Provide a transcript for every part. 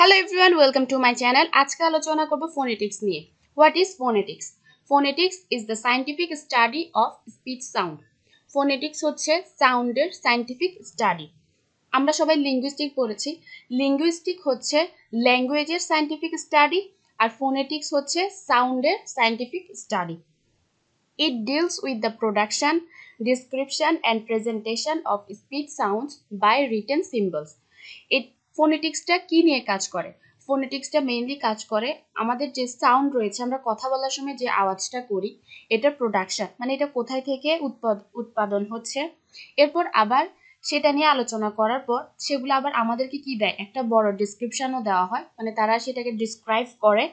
Hello everyone, welcome to my channel. আজকে আলোচনা করব phonetics নিয়ে. What is phonetics? Phonetics is the scientific study of speech sound. Phonetics হচ্ছে সাউন্ডের scientific study. আমরা সবাই লিঙ্গুইস্টিক পড়েছি. লিঙ্গুইস্টিক হচ্ছে ল্যাঙ্গুয়েজের সায়েন্টিফিক স্টাডি আর phonetics হচ্ছে সাউন্ডের scientific study. It deals with the production, description and presentation of speech sounds by written symbols. ফোনেটিক্সটা কি নিয়ে কাজ করে? ফোনেটিক্সটা মেইনলি কাজ করে আমাদের যে সাউন্ড রয়েছে, আমরা কথা বলার সময় যে আওয়াজটা করি, এটার প্রোডাকশন, মানে এটা কোথায় থেকে উৎপাদন হচ্ছে, এরপর আবার সেটা নিয়ে আলোচনা করার পর সেগুলো আবার আমাদেরকে কি দেয়, একটা বড় ডিসক্রিপশনও দেওয়া হয়, মানে তারা সেটাকে ডিসক্রাইব করে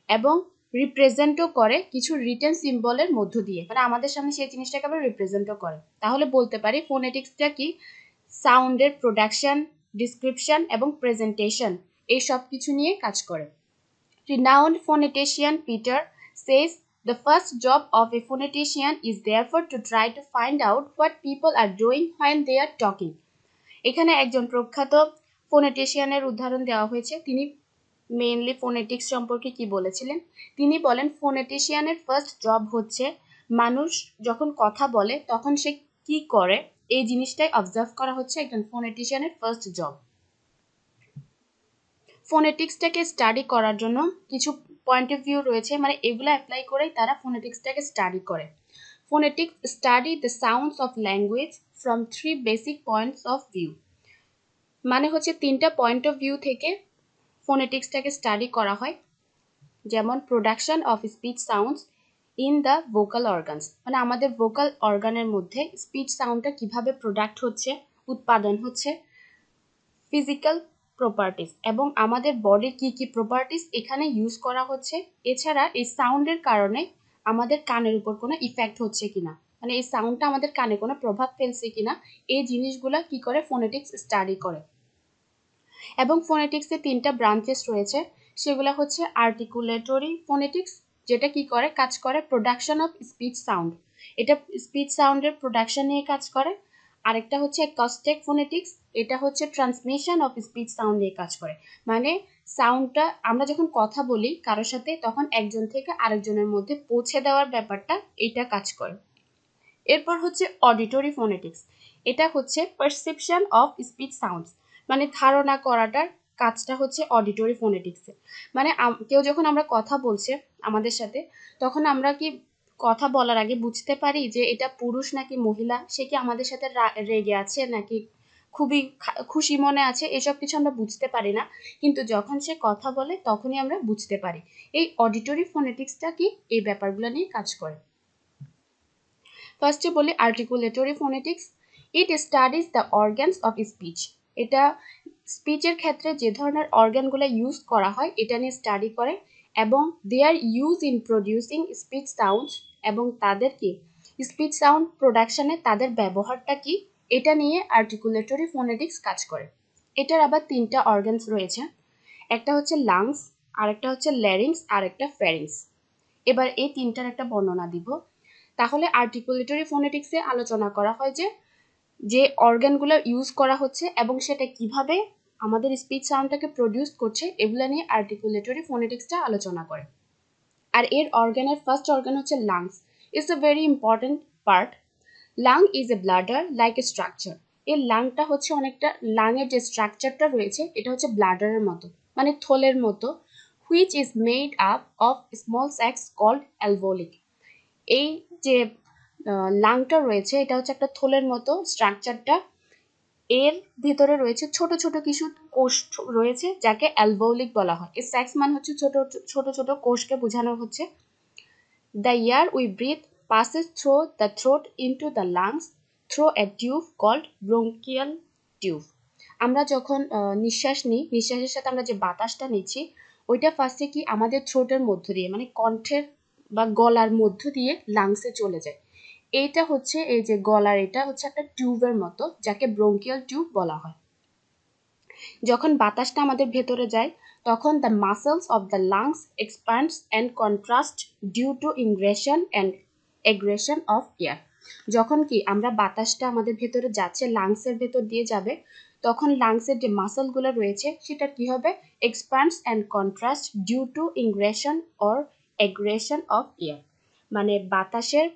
এবং রিপ্রেজেন্টও করে কিছু রিটেন সিম্বলের মধ্য দিয়ে, মানে আমাদের সামনে সেই জিনিসটাকে আবার রিপ্রেজেন্টও করে। তাহলে বলতে পারি ফোনেটিক্সটা কি সাউন্ডের প্রোডাকশন, ডিসক্রিপশন এবং প্রেজেন্টেশন এই সব কিছু নিয়ে কাজ করে। Renowned phonetician Peter says the first job of a phonetician is therefore to try to find out what people are doing when they are talking. এখানে একজন প্রখ্যাত ফোনেটিশিয়ানের উদাহরণ দেওয়া হয়েছে। তিনি মেইনলি ফোনেটিক্স সম্পর্কে কি বলেছিলেন? তিনি বলেন ফোনেটিশিয়ানের ফার্স্ট জব হচ্ছে মানুষ যখন কথা বলে তখন সে কি করে, এই জিনিসটাই অবজার্ভ করা হচ্ছে একজন ফোনেটিশিয়ানের ফার্স্ট জব। ফোনেটিক্সটাকে স্টাডি করার জন্য কিছু পয়েন্ট অফ ভিউ রয়েছে, মানে এগুলো অ্যাপ্লাই করেই তারা ফোনেটিক্সটাকে স্টাডি করে। Phonetics study the sounds of language from 3 basic points of view, মানে হচ্ছে 3টা পয়েন্ট অফ ভিউ থেকে ফোনেটিক্সটাকে স্টাডি করা হয়। যেমন production of speech sounds in the vocal organs, মানে আমাদের ভোকাল অর্গানের মধ্যে স্পিচ সাউন্ডটা কিভাবে প্রোডাক্ট হচ্ছে, উৎপাদন হচ্ছে। ফিজিক্যাল প্রপার্টিস, এবং আমাদের বডির কি কি প্রপার্টিস এখানে ইউজ করা হচ্ছে। এছাড়া এই সাউন্ডের কারণে আমাদের কানের উপর কোনো ইফেক্ট হচ্ছে কিনা, মানে এই সাউন্ডটা আমাদের কানে কোনো প্রভাব ফেলছে কিনা, এই জিনিসগুলো কি করে ফোনেটিক্স স্টাডি করে। এবং ফোনেটিক্সে 3টা ব্রাঞ্চেস রয়েছে, সেগুলো হচ্ছে আর্টিকুলেটরি ফোনেটিক্স, যেটা কি করে কাজ করে প্রোডাকশন অফ স্পিচ সাউন্ড, এটা স্পিচ সাউন্ডের প্রোডাকশন নিয়ে কাজ করে। আরেকটা হচ্ছে অ্যাকস্টিক ফোনেটিক্স, এটা হচ্ছে ট্রান্সমিশন অফ স্পিচ সাউন্ড নিয়ে কাজ করে, মানে সাউন্ডটা আমরা যখন কথা বলি কারোর সাথে তখন একজন থেকে আরেকজনের মধ্যে পৌঁছে দেওয়ার ব্যাপারটা এটা কাজ করে। এরপর হচ্ছে অডিটরি ফোনেটিক্স, এটা হচ্ছে পারসেপশন অফ স্পিচ সাউন্ডস, মানে ধারণা করাটার কাজটা হচ্ছে অডিটরি ফোনেটিক্সে। মানে কেউ যখন আমরা কথা বলছে আমাদের সাথে, তখন আমরা কি কথা বলার আগে বুঝতে পারি যে এটা পুরুষ নাকি মহিলা, সে কি আমাদের সাথে রেগে আছে নাকি খুবই খুশি মনে আছে, এসব কিছু আমরা বুঝতে পারি না, কিন্তু যখন সে কথা বলে তখনই আমরা বুঝতে পারি। এই অডিটরি ফোনেটিক্সটা কি এই ব্যাপারগুলো নিয়ে কাজ করে। ফার্স্টে বলি articulatory phonetics, it studies the organs of speech, এটা স্পিচের ক্ষেত্রে যে ধরনের অর্গানগুলো ইউজ করা হয় এটা নিয়ে স্টাডি করে, এবং they are use in producing speech sounds, এবং তাদের কি স্পিচ সাউন্ড প্রোডাকশনে তাদের ব্যবহারটা কি, এটা নিয়ে আর্টিকুলেটরি ফোনেটিক্স কাজ করে। এটার আবার 3টা অর্গানস রয়েছে, একটা হচ্ছে লাংস, আরেকটা হচ্ছে ল্যারিংস, আর একটা ফ্যারিংস। এবার এই 3টার একটা বর্ণনা দিব। তাহলে আর্টিকুলেটরি ফোনেটিক্সে আলোচনা করা হয় যে অর্গানগুলো ইউজ করা হচ্ছে এবং সেটা কিভাবে আমাদের স্পিচ সাউন্ডটাকে প্রডিউস করছে, এগুলো নিয়ে আর্টিকুলেটরি ফোনেটিক্সটা আলোচনা করে। আর এর অর্গানের ফার্স্ট অর্গান হচ্ছে lungs, it's a very important part. Lung is a bladder like a structure, এই লাংটা হচ্ছে অনেকটা, লাংয়ের যে স্ট্রাকচারটা রয়েছে এটা হচ্ছে ব্লাডারের মতো, মানে থলের মতো, which is made up of small sacs called alveoli. এই যে লাংটা রয়েছে এটা হচ্ছে একটা থলের মতো স্ট্রাকচারটা, এর ভিতরে রয়েছে ছোট ছোট কিছু কোষ রয়েছে যাকে অ্যালভোলিক বলা হয়। এই স্যাক্স মানে হচ্ছে ছোট ছোট ছোট কোষকে বোঝানো হচ্ছে। The air we breathe passes through the throat into the lungs through a tube called bronchial tube. আমরা যখন নিঃশ্বাস নিই, নিঃশ্বাসের সাথে আমরা যে বাতাসটা নিচ্ছি ওইটা ফার্স্টে কি আমাদের থ্রোটের মধ্য দিয়ে, মানে কণ্ঠের বা গলার মধ্য দিয়ে লাংসে চলে যায়। এইটা হচ্ছে এই যে গলার, এটা হচ্ছে একটা টিউবের মতো যাকে ব্রঙ্কিয়াল টিউব বলা হয়। যখন বাতাসটা আমাদের ভেতরে যায় তখন the muscles of the lungs expands and contrast due to ingression and egression of air. যখন কি আমরা বাতাসটা আমাদের ভেতরে যাচ্ছে, লাংসের ভেতর দিয়ে যাবে, তখন লাংসের যে মাসলগুলো রয়েছে সেটার কি হবে, expands and contrast due to ingression or egression of air, মানে বাতাসের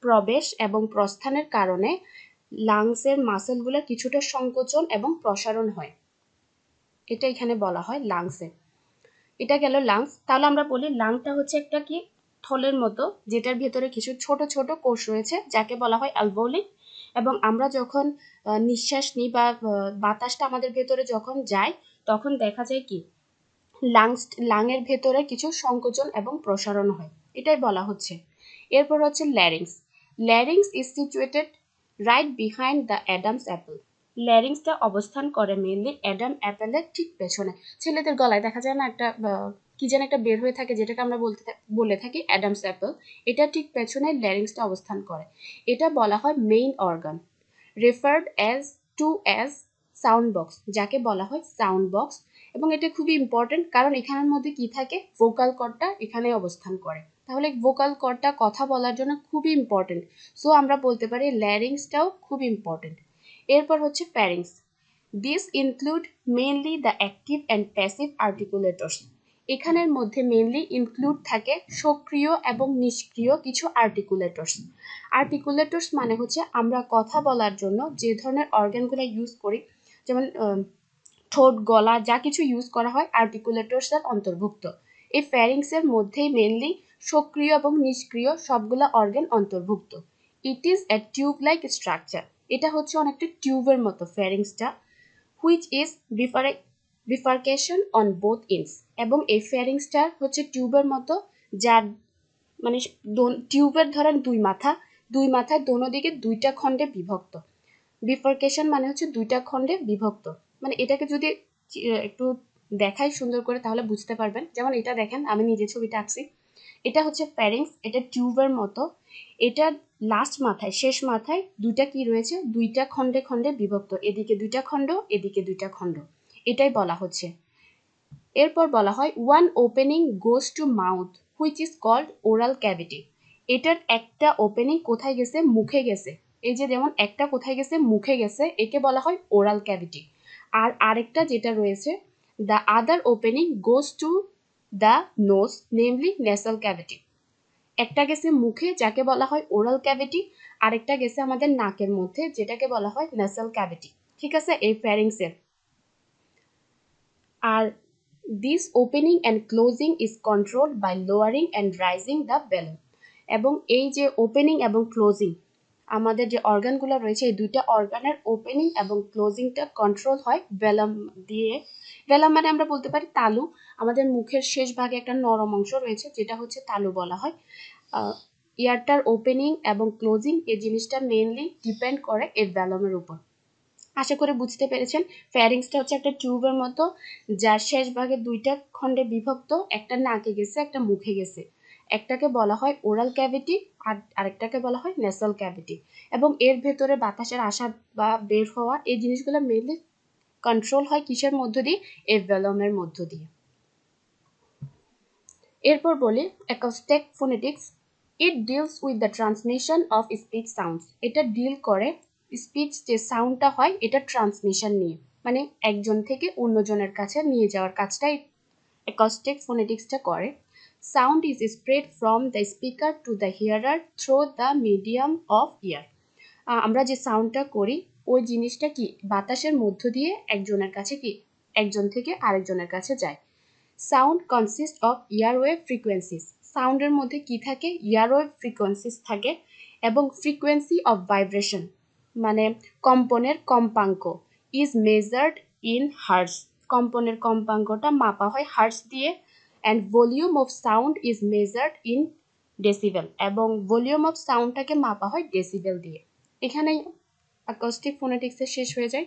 প্রবেশ এবং প্রস্থানের কারণে লাংসের মাসলগুলো কিছুটা সংকোচন এবং প্রসারণ হয়, এটা এখানে বলা হয় লাংসে। এটা গেল লাংস। তাহলে আমরা বলি লাংটা হচ্ছে একটা কি থলের মতো, যেটার ভেতরে কিছু ছোট ছোট কোষ রয়েছে যাকে বলা হয় অ্যালভোলিক, এবং আমরা যখন নিঃশ্বাস নিই বা বাতাসটা আমাদের ভেতরে যখন যায় তখন দেখা যায় কি লাংয়ের ভেতরে কিছু সংকোচন এবং প্রসারণ হয়, এটাই বলা হচ্ছে। এরপর হচ্ছে larynx. Larynx is situated right behind the Adam's apple. ল্যারিংসটা অবস্থান করে মেইনলি অ্যাডাম অ্যাপেলের ঠিক পেছনে। ছেলেদের গলায় দেখা যায় না একটা কি যেন একটা বের হয়ে থাকে, যেটাকে আমরা বলে থাকি অ্যাডামস অ্যাপল, এটা ঠিক পেছনে ল্যারিংসটা অবস্থান করে। এটা বলা হয় main organ, referred as sound box, যাকে বলা হয় সাউন্ড বক্স। এবং এটা খুবই ইম্পর্টেন্ট, কারণ এখানের মধ্যে কি থাকে, ভোকাল কর্ডটা এখানে অবস্থান করে, তাহলে ভোকাল কর্ডটা কথা বলার জন্য খুবই ইম্পর্টেন্ট। সো আমরা বলতে পারি ল্যারিংসটাও খুব ইম্পর্টেন্ট। এরপর হচ্ছে pharynx. This include mainly the active and passive articulators. এখানের মধ্যে মেইনলি ইনক্লুড থাকে সক্রিয় এবং নিষ্ক্রিয় কিছু আর্টিকুলেটরস। আর্টিকুলেটরস মানে হচ্ছে আমরা কথা বলার জন্য যে ধরনের অর্গানগুলো ইউজ করি, যেমন ঠোঁট, গলা, যা কিছু ইউজ করা হয় আর্টিকুলেটরসের অন্তর্ভুক্ত। এই ফ্যারিংসের মধ্যেই মেইনলি সক্রিয় এবং নিষ্ক্রিয় সবগুলা অর্গান অন্তর্ভুক্ত। It is a tube like structure. এটা হচ্ছে অনেকটা টিউবের মতো ফ্যারিংসটা, which is bifurcation on both ends. এবং এই ফ্যারিংসটা হচ্ছে টিউবের মতো, যার মানে টিউবের ধরেন দুই মাথায় দোনো দিকে দুইটা খণ্ডে বিভক্ত। বিফার্কেশন মানে হচ্ছে দুইটা খণ্ডে বিভক্ত, মানে এটাকে যদি একটু দেখাই সুন্দর করে তাহলে বুঝতে পারবেন। যেমন এটা দেখেন, আমি নিজে ছবিটা আঁকছি, এটা হচ্ছে ফ্যারিংস, এটা টিউবের মতো, এটা লাস্ট মাথায় শেষ মাথায় দুইটা কি রয়েছে, দুইটা খণ্ডে খণ্ডে বিভক্ত, এদিকে দুইটা খণ্ড এদিকে দুইটা খণ্ড, এটাই বলা হচ্ছে। এরপর বলা হয় one opening goes to mouth which is called oral cavity. এটার একটা ওপেনিং কোথায় গেছে, মুখে গেছে। এই যে যেমন একটা কোথায় গেছে, মুখে গেছে, একে বলা হয় ওরাল ক্যাভিটি। আর আরেকটা যেটা রয়েছে, the other opening goes to the nose namely nasal cavity. একটা গেছে মুখে, যাকে বলা হয় ওরাল ক্যাভিটি, আরেকটা গেছে আমাদের নাকের মধ্যে, যেটাকে বলা হয় নেসাল ক্যাভিটি। ঠিক আছে, এই ফ্যারিংসের। আর this opening and closing is controlled by lowering and raising the velum. এবং এই যে ওপেনিং এবং ক্লোজিং, আমাদের যে অর্গানগুলো রয়েছে এই দুইটা অর্গানের ওপেনিং এবং ক্লোজিংটা কন্ট্রোল হয় ভেলাম দিয়ে। ভেলাম মানে আমরা বলতে পারি তালু। আমাদের মুখের শেষ ভাগে একটা নরম অংশ রয়েছে, যেটা হচ্ছে তালু বলা হয়। ইয়ারটার ওপেনিং এবং ক্লোজিং এই জিনিসটা মেইনলি ডিপেন্ড করে এই ভেলামের উপর। আশা করে বুঝতে পেরেছেন। ফ্যারিংসটা হচ্ছে একটা টিউবের মতো, যার শেষ ভাগে দুইটা খণ্ডে বিভক্ত, একটা নাকে গেছে একটা মুখে গেছে। একটাকে বলা হয় ওরাল ক্যাভিটি আর আরেকটাকে বলা হয় নেসাল ক্যাভিটি। এবং এর ভেতরে বাতাসের আসা বা বের হওয়া এই জিনিসগুলো মেইনলি কন্ট্রোল হয় কিসের মধ্য দিয়ে, এই ভেলামের মধ্য দিয়ে। এরপর বলি acoustic phonetics. It deals with the transmission of speech sounds. এটা ডিল করে স্পিচ যে সাউন্ডটা হয় এটা ট্রান্সমিশন নিয়ে, মানে একজন থেকে অন্যজনের কাছে নিয়ে যাওয়ার কাজটাই অ্যাকোস্টিক ফোনেটিক্সটা করে। Sound is spread from the speaker to the hearer through the medium of air. আমরা যে সাউন্ডটা করি ওই জিনিসটা কি বাতাসের মধ্য দিয়ে একজনের কাছে কি একজন থেকে আরেকজনের কাছে যায়। Sound consist of airwave frequencies. সাউন্ডের মধ্যে কি থাকে, ইয়ারওয়েভ ফ্রিকোয়েন্সিস থাকে, এবং ফ্রিকোয়েন্সি অফ ভাইব্রেশন মানে কম্পনের কম্পাঙ্ক ইজ মেজার্ড ইন হার্টস। কম্পনের কম্পাঙ্কটা মাপা হয় হার্টস দিয়ে। And volume of sound is measured in decibel, এবং ভলিউম অফ সাউন্ডটাকে মাপা হয় ডেসিবেল দিয়ে। এখানেই অ্যাকোস্টিক ফোনেটিক্সের শেষ হয়ে যায়।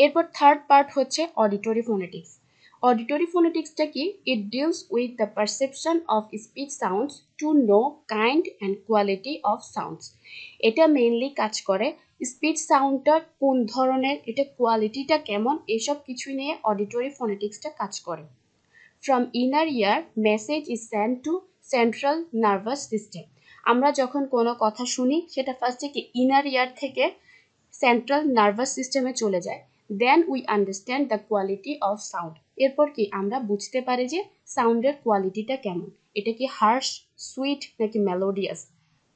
এরপর থার্ড পার্ট হচ্ছে অডিটরি ফোনেটিক্স। অডিটরি ফোনেটিক্সটা কি, it deals with the perception of speech sounds to know kind and quality of sounds. এটা মেইনলি কাজ করে স্পিচ সাউন্ডটা কোন ধরনের, এটা কোয়ালিটিটা কেমন, এসব কিছু নিয়ে অডিটরি ফোনেটিক্সটা কাজ করে। From inner year message is send to central nervous system. আমরা যখন কোনো কথা শুনি সেটা ফার্স্টে কি ইনার ইয়ার থেকে সেন্ট্রাল নার্ভাস সিস্টেমে চলে যায়, then we understand the quality of sound. এরপর কি আমরা বুঝতে পারি যে সাউন্ডের কোয়ালিটিটা কেমন, এটা কি হার্শ, সুইট নাকি মেলোডিয়াস,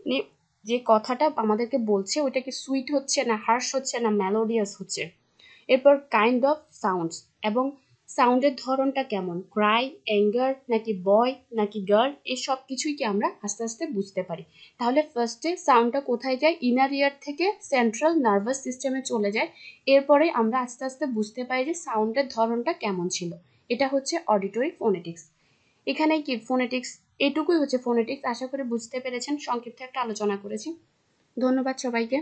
মানে যে কথাটা আমাদেরকে বলছে ওইটা কি সুইট হচ্ছে না হার্শ হচ্ছে না মেলোডিয়াস হচ্ছে। এরপর কাইন্ড অফ সাউন্ডস এবং সাউন্ডের ধরনটা কেমন, ক্রাই, অ্যাঙ্গার নাকি বয় নাকি গার্ল, এই সব কিছুই কি আমরা আস্তে আস্তে বুঝতে পারি। তাহলে ফার্স্টে সাউন্ডটা কোথায় যায়, ইনার ইয়ার থেকে সেন্ট্রাল নার্ভাস সিস্টেমে চলে যায়, এরপরে আমরা আস্তে আস্তে বুঝতে পারি যে সাউন্ডের ধরনটা কেমন ছিল। এটা হচ্ছে অডিটরি ফোনেটিক্স। এখানে কি ফোনেটিক্স, এটুকুই হচ্ছে ফোনেটিক্স। আশা করি বুঝতে পেরেছেন, সংক্ষিপ্ত একটা আলোচনা করেছি। ধন্যবাদ সবাইকে।